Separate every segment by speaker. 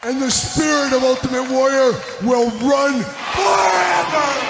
Speaker 1: And the spirit of Ultimate Warrior will run forever!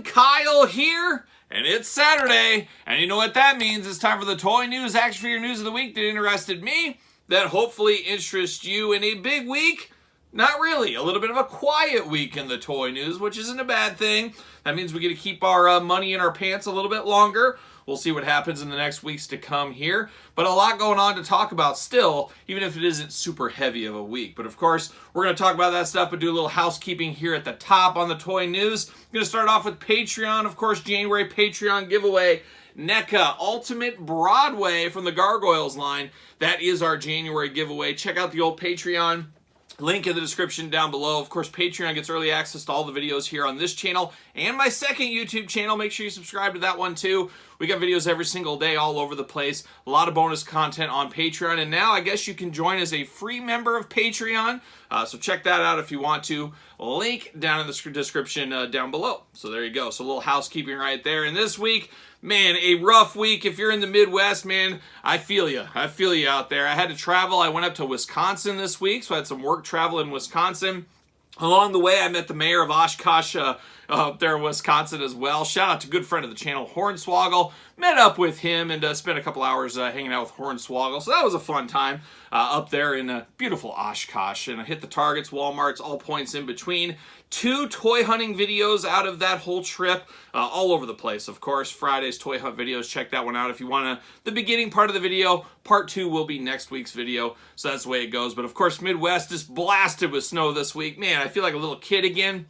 Speaker 2: Kyle here, and it's Saturday, and you know what that means. It's time for the toy news, action figure news of the week that interested me, that hopefully interests you in a big week. Not really. A little bit of a quiet week in the toy news, which isn't a bad thing. That means we get to keep our money in our pants a little bit longer. We'll see what happens in the next weeks to come here. But a lot going on to talk about still, even if it isn't super heavy of a week. But of course, we're going to talk about that stuff, but do a little housekeeping here at the top on the toy news. I'm going to start off with Patreon. Of course, January Patreon giveaway. NECA Ultimate Broadway from the Gargoyles line. That is our January giveaway. Check out the old Patreon. Link in the description down below. Of course, Patreon gets early access to all the videos here on this channel and my second YouTube channel. Make sure you subscribe to that one too. We got videos every single day all over the place. A lot of bonus content on Patreon. And now I guess you can join as a free member of Patreon. So check that out if you want to. Link down in the description down below. So there you go. So a little housekeeping right there. And this week, man, a rough week. If you're in the Midwest, man, I feel you. I feel you out there. I had to travel. I went up to Wisconsin this week, so I had some work travel in Wisconsin. Along the way, I met the mayor of Oshkosh up there in Wisconsin as well. Shout out to a good friend of the channel, Hornswoggle. Met up with him and spent a couple hours hanging out with Hornswoggle. So that was a fun time up there in beautiful Oshkosh. And I hit the Targets, Walmarts, all points in between. 2 toy hunting videos out of that whole trip, all over the place. Of course, Friday's toy hunt videos, check that one out if you want the beginning part of the video. Part 2 will be next week's video, so that's the way it goes. But of course, Midwest is blasted with snow this week. Man, I feel like a little kid again.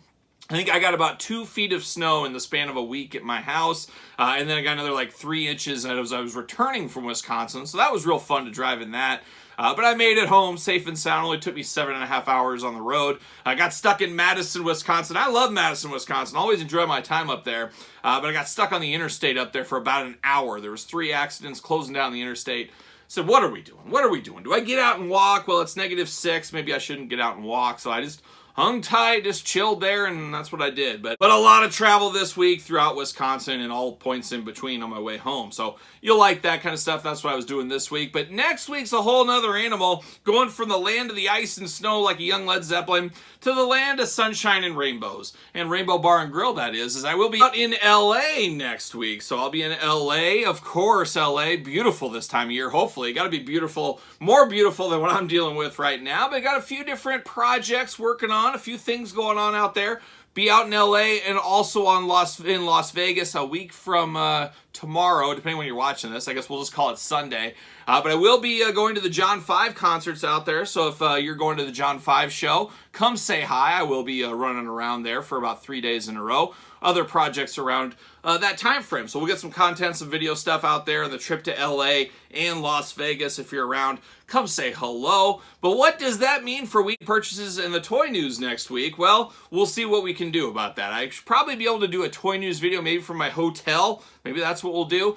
Speaker 2: I think I got about 2 feet of snow in the span of a week at my house, and then I got another like 3 inches as I was returning from Wisconsin, so that was real fun to drive in that. But I made it home safe and sound. Only took me 7.5 hours on the road. I got stuck in Madison, Wisconsin. I love Madison, Wisconsin. Always enjoy my time up there. But I got stuck on the interstate up there for about an hour. There was 3 accidents closing down the interstate. So what are we doing? What are we doing? Do I get out and walk? Well, it's -6. Maybe I shouldn't get out and walk. So I just hung tight, just chilled there, and that's what I did. But a lot of travel this week throughout Wisconsin and all points in between on my way home. So you'll like that kind of stuff. That's what I was doing this week. But next week's a whole nother animal, going from the land of the ice and snow like a young Led Zeppelin to the land of sunshine and rainbows. And Rainbow Bar and Grill, that is I will be out in LA next week. So I'll be in LA, of course, LA. Beautiful this time of year, hopefully. Got to be beautiful, more beautiful than what I'm dealing with right now. But I got a few different projects working on. A few things going on out there. Be out in LA and also in Las Vegas a week from tomorrow, depending when you're watching this. I guess we'll just call it Sunday. But I will be going to the John 5 concerts out there. So if you're going to the John 5 show, come say hi. I will be running around there for about 3 days in a row. Other projects around that time frame. So we'll get some content, some video stuff out there on the trip to LA and Las Vegas. If you're around, come say hello. But what does that mean for week purchases in the toy news next week? Well, we'll see what we can do about that. I should probably be able to do a toy news video maybe from my hotel. Maybe that's what we'll do.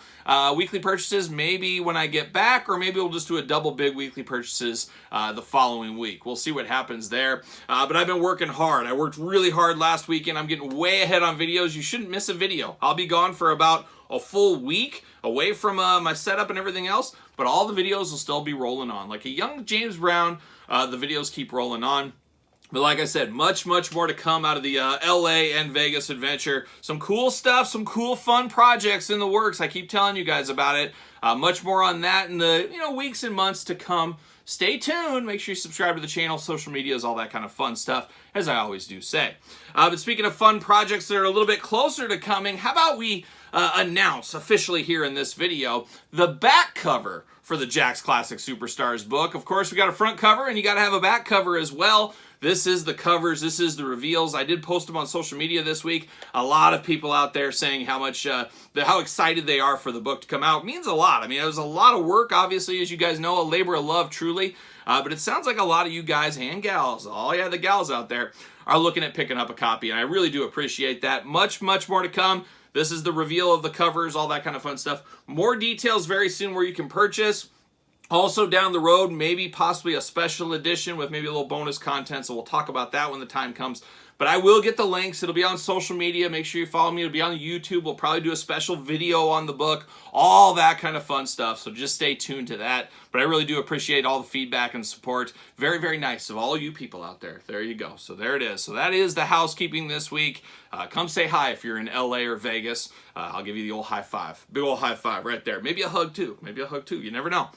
Speaker 2: Weekly purchases maybe when I get back, or maybe we'll just do a double big weekly purchases the following week. We'll see what happens there. But I've been working hard. I worked really hard last weekend. I'm getting way ahead on videos. You shouldn't miss a video. I'll be gone for about a full week away from my setup and everything else, but all the videos will still be rolling on. Like a young James Brown, the videos keep rolling on. But like I said, much more to come out of the LA and Vegas adventure. Some cool stuff, some cool fun projects in the works. I keep telling you guys about it. Much more on that in the weeks and months to come. Stay tuned. Make sure you subscribe to the channel, social medias, all that kind of fun stuff, as I always do say. But speaking of fun projects that are a little bit closer to coming, how about we announce officially here in this video the back cover for the Jakks Classic Superstars book. Of course, we got a front cover, and you got to have a back cover as well. This is the covers. This is the reveals. I did post them on social media this week. A lot of people out there saying how much, how excited they are for the book to come out. It means a lot. I mean, it was a lot of work, obviously, as you guys know, a labor of love, truly. But it sounds like a lot of you guys and gals, oh yeah, the gals out there, are looking at picking up a copy, and I really do appreciate that. Much more to come. This is the reveal of the covers, all that kind of fun stuff. More details very soon where you can purchase. Also down the road, maybe possibly a special edition with maybe a little bonus content, so we'll talk about that when the time comes. But I will get the links. It'll be on social media. Make sure you follow me. It'll be on YouTube. We'll probably do a special video on the book, all that kind of fun stuff. So just stay tuned to that. But I really do appreciate all the feedback and support. Very nice of all you people out there. There you go. So there it is. So that is the housekeeping this week. Come say hi if you're in LA or Vegas. I'll give you the old high five. Big old high five right there. Maybe a hug too. You never know.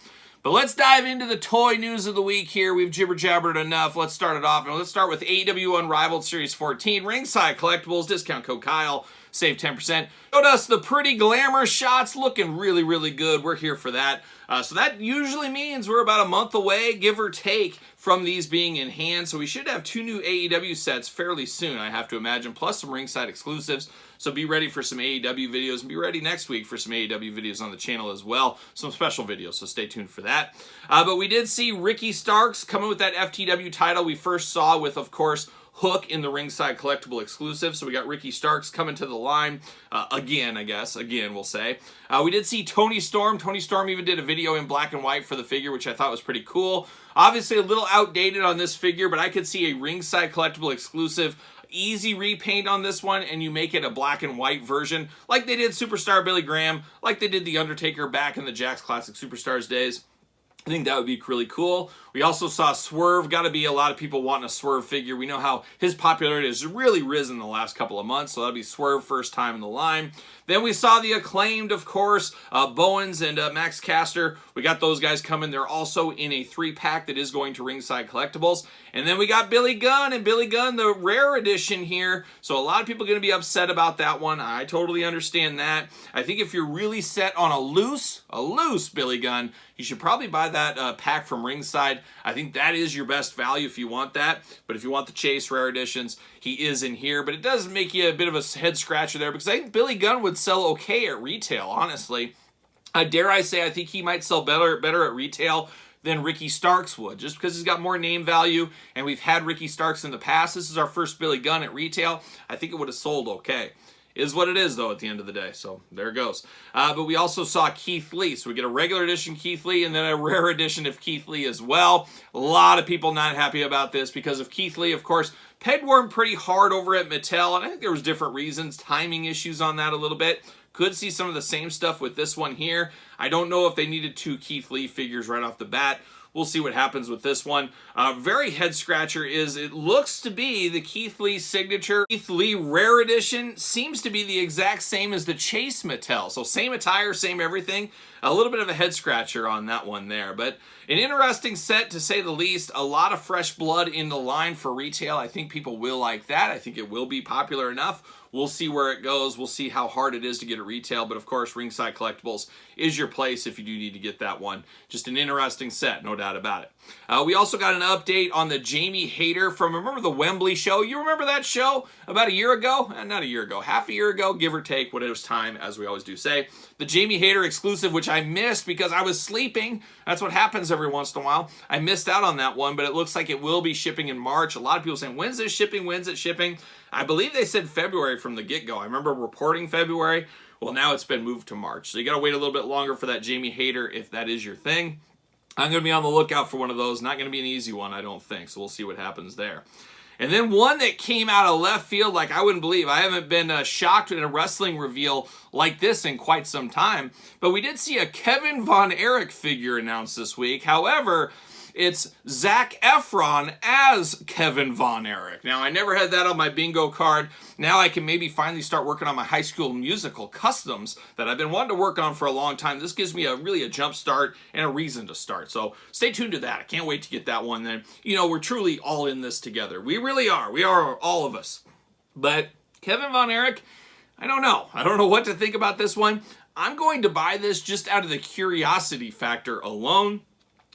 Speaker 2: But let's dive into the toy news of the week here. We've jibber-jabbered enough. Let's start it off. And let's start with AEW Rival Series 14. Ringside Collectibles, discount code Kyle, save 10%. Showed us the pretty glamour shots, looking really good. We're here for that. So that usually means we're about a month away, give or take, from these being in hand. So we should have 2 new AEW sets fairly soon, I have to imagine, plus some ringside exclusives. So be ready for some AEW videos, and be ready next week for some AEW videos on the channel as well. Some special videos, so stay tuned for that. But we did see Ricky Starks coming with that FTW title we first saw with, of course, Hook in the ringside collectible exclusive. So we got Ricky Starks coming to the line again, I guess. Again, we'll say. We did see Tony Storm. Tony Storm even did a video in black and white for the figure, which I thought was pretty cool. Obviously a little outdated on this figure, but I could see a ringside collectible exclusive easy repaint on this one, and you make it a black and white version like they did Superstar Billy Graham, like they did The Undertaker back in the Jakks Classic Superstars days. I think that would be really cool. We also saw Swerve. Got to be a lot of people wanting a Swerve figure. We know how his popularity has really risen the last couple of months, so that'll be Swerve first time in the line. Then we saw the Acclaimed, of course, Bowens and Max Caster. We got those guys coming. They're also in a 3-pack that is going to Ringside Collectibles. And then we got Billy Gunn, and Billy Gunn, the rare edition here. So a lot of people are going to be upset about that one. I totally understand that. I think if you're really set on a loose Billy Gunn, you should probably buy that pack from Ringside. I think that is your best value if you want that. But if you want the Chase Rare Editions, he is in here. But it does make you a bit of a head scratcher there, because I think Billy Gunn would sell okay at retail, honestly. Dare I say, I think he might sell better at retail than Ricky Starks would, just because he's got more name value, and we've had Ricky Starks in the past. This is our first Billy Gunn at retail. I think it would have sold okay. Is what it is, though, at the end of the day. So there it goes. But we also saw Keith Lee. So we get a regular edition Keith Lee and then a rare edition of Keith Lee as well. A lot of people not happy about this because of Keith Lee, of course. Pegged worm pretty hard over at Mattel, and I think there was different reasons, timing issues on that a little bit. Could see some of the same stuff with this one here. I don't know if they needed 2 Keith Lee figures right off the bat. We'll see what happens with this one. Very head scratcher is it looks to be the Keith Lee signature. Keith Lee Rare Edition seems to be the exact same as the Chase Mattel. So same attire, same everything. A little bit of a head scratcher on that one there. But an interesting set to say the least. A lot of fresh blood in the line for retail. I think people will like that. I think it will be popular enough. We'll see where it goes. We'll see how hard it is to get at retail. But of course, Ringside Collectibles is your place if you do need to get that one. Just an interesting set, no doubt about it. We also got an update on the Jamie Hater from, remember the Wembley show? You remember that show about a year ago? Not a year ago, half a year ago, give or take, when it was time, as we always do say. The Jamie Hater exclusive, which I missed because I was sleeping. That's what happens every once in a while. I missed out on that one, but it looks like it will be shipping in March. A lot of people saying, when's it shipping? When's it shipping? I believe they said February from the get-go. I remember reporting February. Well, now it's been moved to March. So you got to wait a little bit longer for that Jamie Hater if that is your thing. I'm going to be on the lookout for one of those. Not going to be an easy one, I don't think. So we'll see what happens there. And then one that came out of left field like I wouldn't believe. I haven't been shocked in a wrestling reveal like this in quite some time. But we did see a Kevin Von Erich figure announced this week. However, it's Zac Efron as Kevin Von Erich. Now, I never had that on my bingo card. Now I can maybe finally start working on my High School Musical customs that I've been wanting to work on for a long time. This gives me really a jump start and a reason to start. So stay tuned to that. I can't wait to get that one then. You know, we're truly all in this together. We really are. We are, all of us. But Kevin Von Erich, I don't know. I don't know what to think about this one. I'm going to buy this just out of the curiosity factor alone.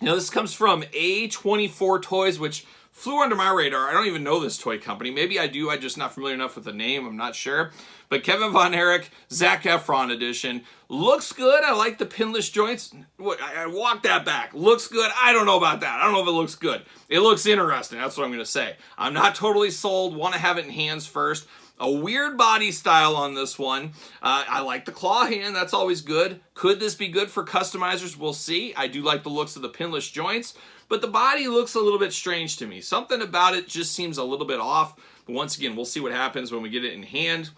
Speaker 2: Now, this comes from A24 Toys, which, flew under my radar. I don't even know this toy company. Maybe I do. I'm just not familiar enough with the name. I'm not sure. But Kevin Von Erich, Zac Efron edition. Looks good. I like the pinless joints. I walked that back. Looks good. I don't know about that. I don't know if it looks good. It looks interesting. That's what I'm going to say. I'm not totally sold. Want to have it in hands first. A weird body style on this one. I like the claw hand. That's always good. Could this be good for customizers? We'll see. I do like the looks of the pinless joints, but the body looks a little bit strange to me. Something about it just seems a little bit off. But once again, we'll see what happens when we get it in hand.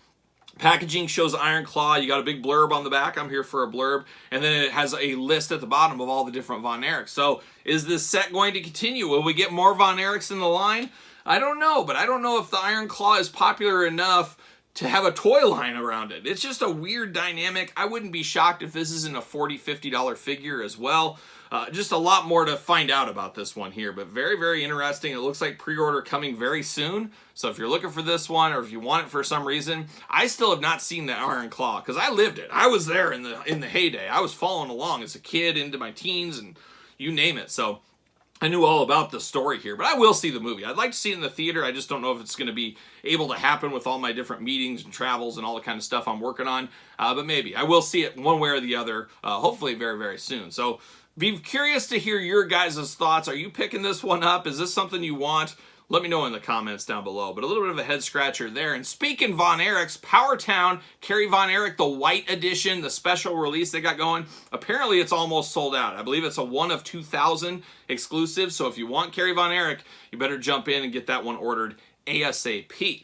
Speaker 2: Packaging shows Iron Claw. You got a big blurb on the back. I'm here for a blurb. And then it has a list at the bottom of all the different Von Erichs. So is this set going to continue? Will we get more Von Erichs in the line? I don't know, but I don't know if the Iron Claw is popular enough to have a toy line around it. It's just a weird dynamic. I wouldn't be shocked if this isn't a $40, $50 figure as well. Just a lot more to find out about this one here, but very, very interesting. It looks like pre-order coming very soon. So if you're looking for this one, or if you want it for some reason, I still have not seen the Iron Claw because I lived it. I was there in the heyday. I was following along as a kid into my teens and you name it. So I knew all about the story here, but I will see the movie. I'd like to see it in the theater. I just don't know if it's going to be able to happen with all my different meetings and travels and all the kind of stuff I'm working on. But maybe. I will see it one way or the other, hopefully very, very soon. So be curious to hear your guys' thoughts. Are you picking this one up? Is this something you want? Let me know in the comments down below. But a little bit of a head scratcher there. And speaking Von Erichs, Power Town, Kerry Von Erich, the white edition, the special release they got going. Apparently it's almost sold out. I believe it's a 1 of 2,000 exclusive. So if you want Kerry Von Erich, you better jump in and get that one ordered ASAP.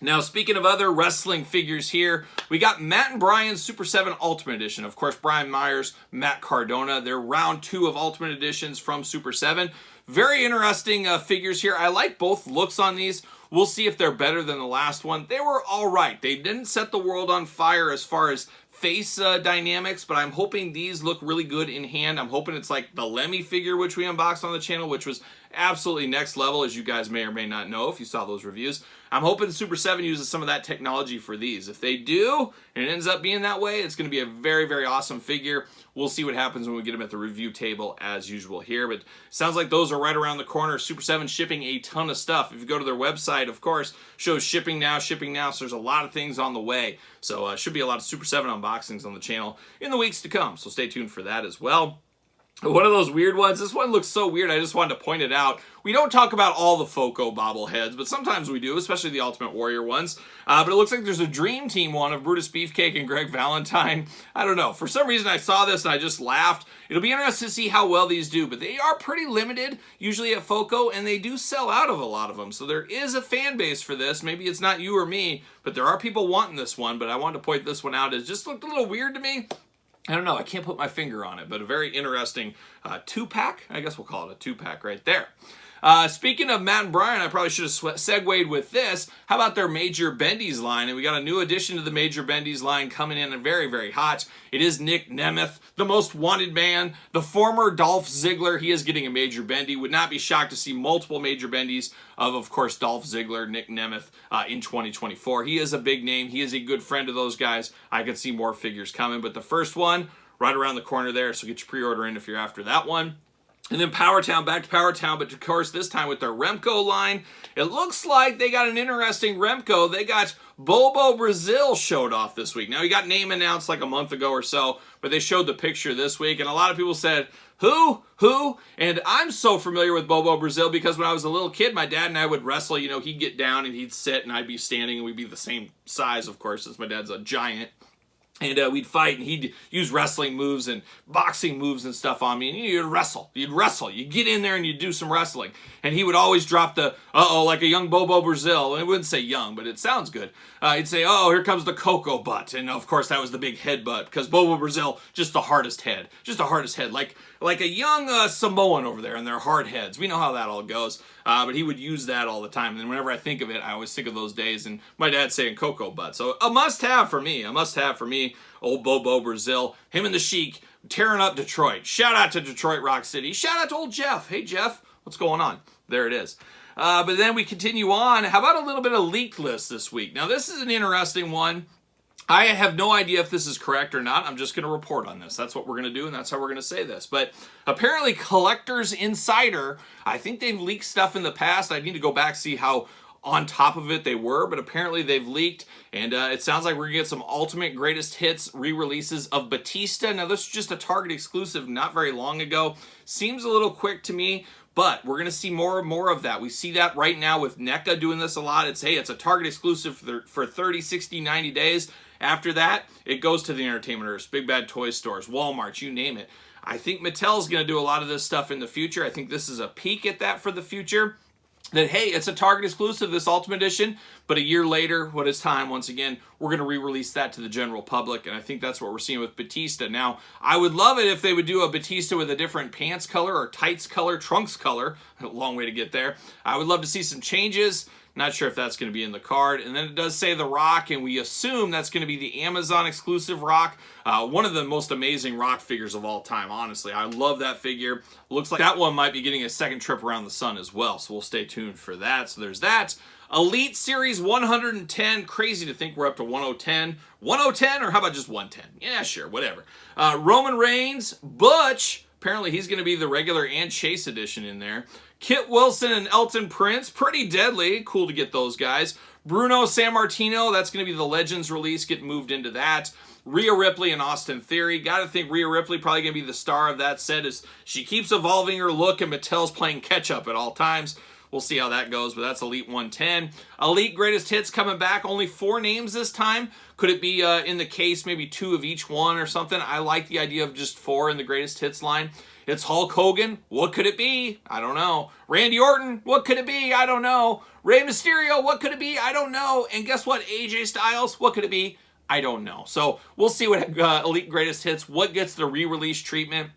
Speaker 2: Now, speaking of other wrestling figures here, we got Matt and Brian's Super 7 Ultimate Edition. Of course, Brian Myers, Matt Cardona. They're round 2 of Ultimate Editions from Super 7. Very interesting figures here. I like both looks on these. We'll see if they're better than the last one. They were all right. They didn't set the world on fire as far as face dynamics, but I'm hoping these look really good in hand. I'm hoping it's like the Lemmy figure, which we unboxed on the channel, which was absolutely next level, as you guys may or may not know if you saw those reviews. I'm hoping Super 7 uses some of that technology for these. If they do, and it ends up being that way, it's going to be a very, very awesome figure. We'll see what happens when we get them at the review table as usual here, but sounds like those are right around the corner. Super 7 shipping a ton of stuff. If you go to their website, of course, shows shipping now, so there's a lot of things on the way. So should be a lot of Super 7 unboxings on the channel in the weeks to come, so stay tuned for that as well. One of those weird ones. This one looks so weird, I just wanted to point it out. We don't talk about all the Foco bobbleheads, but sometimes we do, especially the Ultimate Warrior ones. But it looks like there's a Dream Team one of Brutus Beefcake and Greg Valentine. I don't know. For some reason, I saw this and I just laughed. It'll be interesting to see how well these do, but they are pretty limited, usually at Foco, and they do sell out of a lot of them. So there is a fan base for this. Maybe it's not you or me, but there are people wanting this one, but I wanted to point this one out. It just looked a little weird to me. I don't know, I can't put my finger on it, but a very interesting 2-pack. I guess we'll call it a 2-pack right there. Speaking of Matt and Brian, I probably should have segued with this. How about their Major Bendy's line? And we got a new addition to the Major Bendy's line coming in and very, very hot. It is Nick Nemeth, the most wanted man, the former Dolph Ziggler. He is getting a Major Bendy. Would not be shocked to see multiple Major Bendys of course, Dolph Ziggler, Nick Nemeth in 2024. He is a big name. He is a good friend of those guys. I can see more figures coming, but the first one, right around the corner there, so get your pre-order in if you're after that one. And then Power Town, back to Power Town, but of course this time with their Remco line. It looks like they got an interesting Remco. They got Bobo Brazil showed off this week. Now he got name announced like a month ago or so, but they showed the picture this week, and a lot of people said, Who? And I'm so familiar with Bobo Brazil because when I was a little kid, my dad and I would wrestle. You know, he'd get down and he'd sit and I'd be standing and we'd be the same size, of course, since my dad's a giant. And we'd fight, and he'd use wrestling moves and boxing moves and stuff on me. And you'd wrestle. You'd get in there and you'd do some wrestling. And he would always drop the, like a young Bobo Brazil. And I wouldn't say young, but it sounds good. He'd say, here comes the cocoa butt. And of course, that was the big head butt. Because Bobo Brazil, just the hardest head. Like a young Samoan over there, and their hard heads. We know how that all goes. But he would use that all the time. And whenever I think of it, I always think of those days. And my dad's saying cocoa butt. So a must-have for me. Old Bobo Brazil. Him and the Sheik tearing up Detroit. Shout out to Detroit Rock City. Shout out to old Jeff. Hey, Jeff. What's going on? There it is. But then we continue on. How about a little bit of leaked list this week? Now, this is an interesting one. I have no idea if this is correct or not. I'm just going to report on this. That's what we're going to do, and that's how we're going to say this. But apparently, Collectors Insider, I think they've leaked stuff in the past. I need to go back see how on top of it they were, but apparently they've leaked, and it sounds like we're going to get some Ultimate Greatest Hits re-releases of Batista. Now, this was just a Target exclusive not very long ago. Seems a little quick to me, but we're going to see more and more of that. We see that right now with NECA doing this a lot. It's, hey, it's a Target exclusive for 30, 60, 90 days. After that, it goes to the entertainment big bad toy stores, Walmart, you name it. I think Mattel's going to do a lot of this stuff in the future. I think this is a peek at that for the future. That, hey, it's a Target exclusive, this Ultimate Edition, but a year later, when it's time, once again, we're going to re-release that to the general public, and I think that's what we're seeing with Batista. Now, I would love it if they would do a Batista with a different pants color or tights color, trunks color. A long way to get there. I would love to see some changes. Not sure if that's going to be in the card. And then it does say The Rock, and we assume that's going to be the Amazon exclusive Rock. One of the most amazing Rock figures of all time, honestly. I love that figure. Looks like that one might be getting a second trip around the sun as well, so we'll stay tuned for that. So there's that. Elite Series 110. Crazy to think we're up to 110. 110, or how about just 110? Yeah, sure, whatever. Roman Reigns, Butch. Apparently he's going to be the regular and Chase edition in there. Kit Wilson and Elton Prince, pretty deadly. Cool to get those guys. Bruno Sammartino, that's going to be the Legends release, getting moved into that. Rhea Ripley and Austin Theory. Got to think Rhea Ripley probably going to be the star of that set as she keeps evolving her look and Mattel's playing catch-up at all times. We'll see how that goes, but that's Elite 110. Elite Greatest Hits coming back. Only 4 names this time. Could it be in the case, maybe 2 of each one or something? I like the idea of just 4 in the Greatest Hits line. It's Hulk Hogan. What could it be? I don't know. Randy Orton. What could it be? I don't know. Rey Mysterio. What could it be? I don't know. And guess what? AJ Styles. What could it be? I don't know. So we'll see what Elite Greatest Hits, what gets the re-release treatment.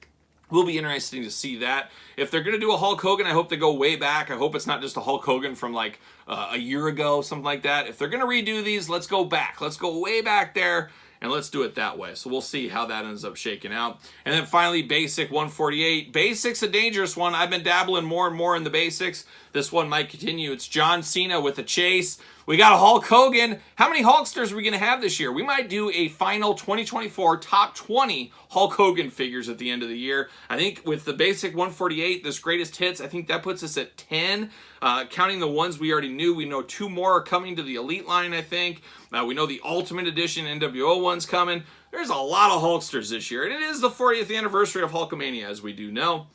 Speaker 2: Will be interesting to see that. If they're going to do a Hulk Hogan, I hope they go way back. I hope it's not just a Hulk Hogan from like a year ago, something like that. If they're going to redo these, let's go back. Let's go way back there, and let's do it that way. So we'll see how that ends up shaking out. And then finally, Basic 148. Basic's a dangerous one. I've been dabbling more and more in the Basics. This one might continue. It's John Cena with a chase. We got a Hulk Hogan. How many Hulksters are we going to have this year? We might do a final 2024 top 20 Hulk Hogan figures at the end of the year. I think with the Basic 148, this Greatest Hits, I think that puts us at 10. Counting the ones we already knew, we know 2 more are coming to the Elite line, I think. We know the Ultimate Edition NWO one's coming. There's a lot of Hulksters this year, and it is the 40th anniversary of Hulkamania, as we do know.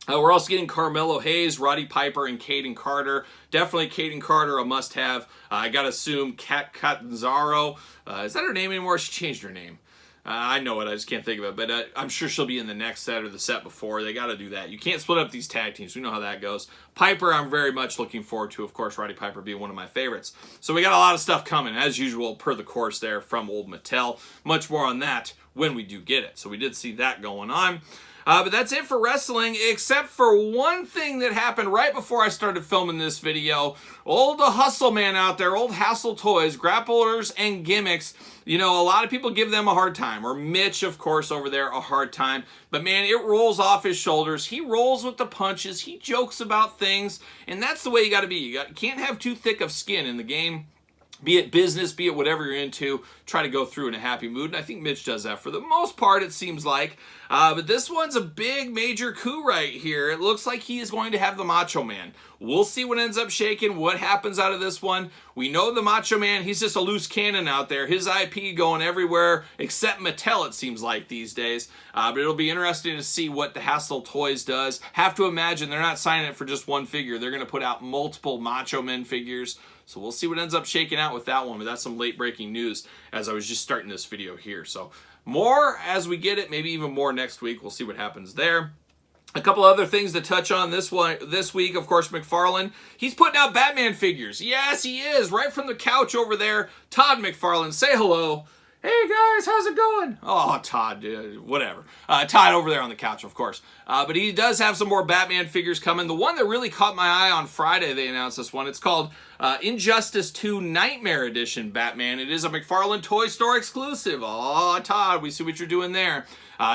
Speaker 2: We're also getting Carmelo Hayes, Roddy Piper, and Caden Carter. Definitely Caden Carter, a must-have. I got to assume Kat Catanzaro. Is that her name anymore? She changed her name. I know it. I just can't think of it. But I'm sure she'll be in the next set or the set before. They got to do that. You can't split up these tag teams. We know how that goes. Piper, I'm very much looking forward to. Of course, Roddy Piper being one of my favorites. So we got a lot of stuff coming, as usual, per the course there from old Mattel. Much more on that when we do get it. So we did see that going on. But that's it for wrestling, except for one thing that happened right before I started filming this video. Old Hustle Man out there, old Hassle Toys, grapplers and gimmicks. You know, a lot of people give them a hard time, or Mitch, of course, over there, a hard time. But man, it rolls off his shoulders. He rolls with the punches. He jokes about things, and that's the way you got to be. You can't have too thick of skin in the game. Be it business, be it whatever you're into, try to go through in a happy mood. And I think Mitch does that for the most part, it seems like. But this one's a big, major coup right here. It looks like he is going to have the Macho Man. We'll see what ends up shaking, what happens out of this one. We know the Macho Man, he's just a loose cannon out there. His IP going everywhere except Mattel, it seems like, these days. But it'll be interesting to see what the Hassle Toys does. Have to imagine they're not signing it for just one figure. They're going to put out multiple Macho Men figures. So we'll see what ends up shaking out with that one. But that's some late breaking news as I was just starting this video here. So more as we get it, maybe even more next week. We'll see what happens there. A couple other things to touch on this week, of course, McFarlane. He's putting out Batman figures. Yes, he is. Right from the couch over there. Todd McFarlane, say hello. Hey guys, how's it going? Oh, Todd, whatever. Todd over there on the couch, of course. But he does have some more Batman figures coming. The one that really caught my eye on Friday, they announced this one. It's called Injustice 2 Nightmare Edition Batman. It is a McFarlane Toy Store exclusive. Oh, Todd, we see what you're doing there.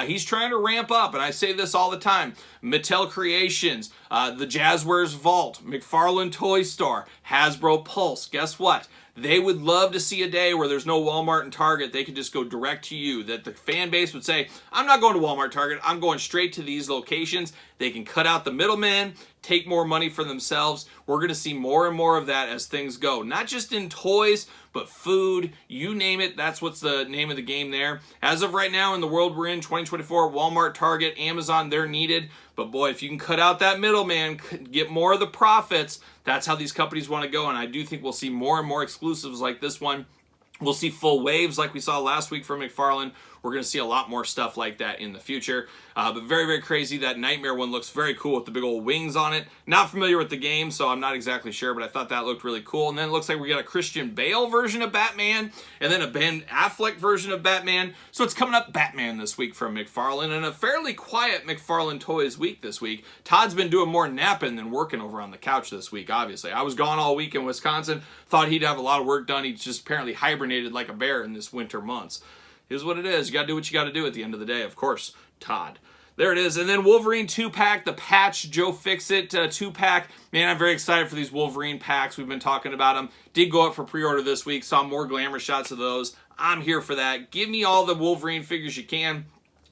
Speaker 2: He's trying to ramp up, and I say this all the time. Mattel Creations, the Jazzwares Vault, McFarlane Toy Store, Hasbro Pulse. Guess what? They would love to see a day where there's no Walmart and Target. They could just go direct to you, that the fan base would say, I'm not going to Walmart, Target, I'm going straight to these locations. They can cut out the middlemen, take more money for themselves. We're going to see more and more of that as things go. Not just in toys, but food, you name it. That's what's the name of the game there. As of right now, in the world we're in, 2024, Walmart, Target, Amazon, they're needed. But boy, if you can cut out that middleman, get more of the profits, that's how these companies want to go. And I do think we'll see more and more exclusives like this one. We'll see full waves like we saw last week from McFarlane. We're going to see a lot more stuff like that in the future. But very, very crazy. That Nightmare one looks very cool with the big old wings on it. Not familiar with the game, so I'm not exactly sure, but I thought that looked really cool. And then it looks like we got a Christian Bale version of Batman, and then a Ben Affleck version of Batman. So it's coming up Batman this week from McFarlane, and a fairly quiet McFarlane Toys week this week. Todd's been doing more napping than working over on the couch this week, obviously. I was gone all week in Wisconsin. Thought he'd have a lot of work done. He just apparently hibernated like a bear in this winter months. Is what it is. You got to do what you got to do at the end of the day. Of course, Todd. There it is. And then Wolverine 2-pack, the patch, Joe Fixit 2-pack. Man, I'm very excited for these Wolverine packs. We've been talking about them. Did go up for pre-order this week. Saw more glamour shots of those. I'm here for that. Give me all the Wolverine figures you can.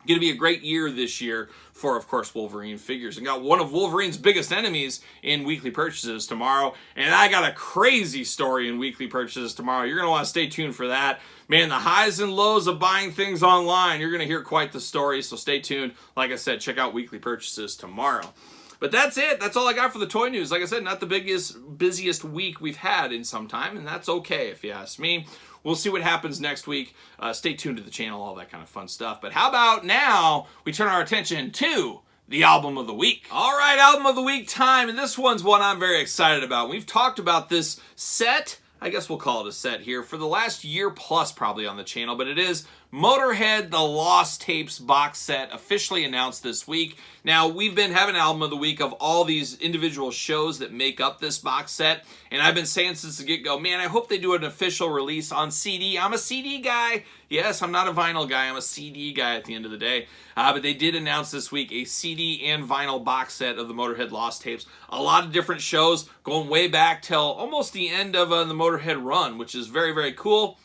Speaker 2: Going to be a great year this year for, of course, Wolverine figures. And got one of Wolverine's biggest enemies in weekly purchases tomorrow. And I got a crazy story in weekly purchases tomorrow. You're going to want to stay tuned for that. Man, the highs and lows of buying things online. You're going to hear quite the story, so stay tuned. Like I said, check out weekly purchases tomorrow. But that's it. That's all I got for the toy news. Like I said, not the busiest week we've had in some time, and that's okay if you ask me. We'll see what happens next week. Stay tuned to the channel, all that kind of fun stuff. But how about now we turn our attention to the album of the week. All right, album of the week time, and this one's one I'm very excited about. We've talked about this set, I guess we'll call it a set here, for the last year plus probably on the channel, but it is Motorhead The Lost Tapes box set, officially announced this week. Now, we've been having album of the week of all these individual shows that make up this box set, and I've been saying since the get-go, man, I hope they do an official release on CD. I'm a CD guy. Yes, I'm not a vinyl guy. I'm a CD guy at the end of the day. But they did announce this week a CD and vinyl box set of the Motorhead Lost Tapes. A lot of different shows going way back till almost the end of the Motorhead run, which is very, very cool.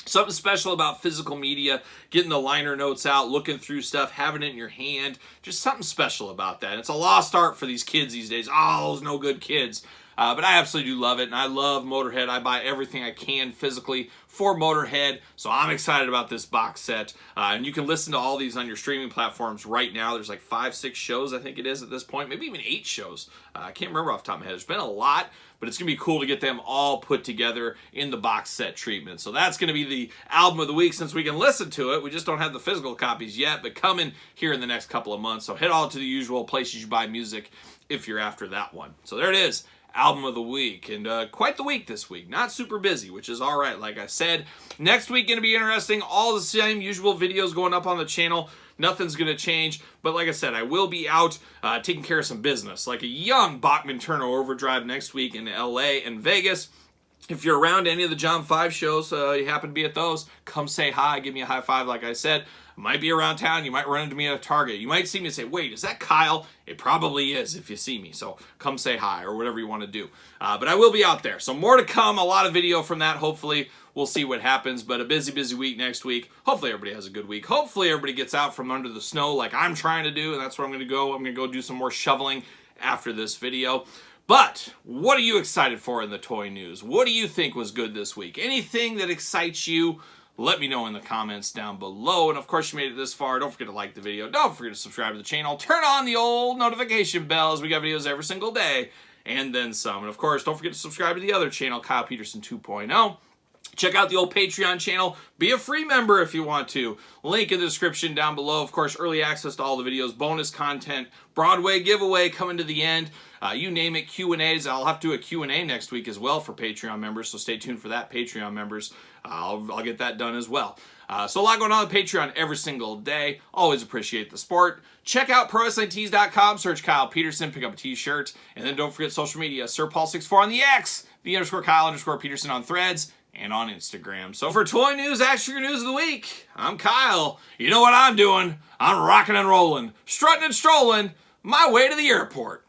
Speaker 2: Something special about physical media, getting the liner notes out, looking through stuff, having it in your hand. Just something special about that. It's a lost art for these kids these days. Oh, those no good kids. But I absolutely do love it, and I love Motorhead. I buy everything I can physically for Motorhead, so I'm excited about this box set. And you can listen to all these on your streaming platforms right now. There's like 5-6 shows, I think it is at this point, maybe even 8 shows. I can't remember off the top of my head. There's been a lot, but it's going to be cool to get them all put together in the box set treatment. So that's going to be the album of the week since we can listen to it. We just don't have the physical copies yet, but coming here in the next couple of months. So head all to the usual places you buy music if you're after that one. So there it is. Album of the week, and quite the week this week. Not super busy, which is all right, like I said. Next week going to be interesting. All the same usual videos going up on the channel. Nothing's going to change, but like I said, I will be out taking care of some business, like a young Bachman Turner Overdrive next week in LA and Vegas. If you're around any of the John 5 shows, you happen to be at those, come say hi, give me a high five, like I said. Might be around town, you might run into me at a Target. You might see me and say, wait, is that Kyle? It probably is if you see me, so come say hi or whatever you want to do. But I will be out there, so more to come, a lot of video from that, hopefully. We'll see what happens, but a busy, busy week next week. Hopefully everybody has a good week. Hopefully everybody gets out from under the snow like I'm trying to do, and that's where I'm going to go. I'm going to go do some more shoveling after this video. But what are you excited for in the toy news? What do you think was good this week? Anything that excites you? Let me know in the comments down below. And of course, you made it this far. Don't forget to like the video. Don't forget to subscribe to the channel. Turn on the old notification bells. We got videos every single day and then some. And of course, don't forget to subscribe to the other channel, Kyle Peterson 2.0. Check out the old Patreon channel. Be a free member if you want to. Link in the description down below. Of course, early access to all the videos, bonus content, Broadway giveaway coming to the end. You name it, Q&As. I'll have to do a Q&A next week as well for Patreon members, so stay tuned for that, Patreon members. I'll get that done as well. So a lot going on with Patreon every single day. Always appreciate the support. Check out ProWrestlingTees.com. Search Kyle Peterson. Pick up a t-shirt. And then don't forget social media. SirPaul64 on the X. _Kyle_Peterson on Threads. And on Instagram. So for toy news, action figure news of the week, I'm Kyle. You know what I'm doing? I'm rocking and rolling, strutting and strolling my way to the airport.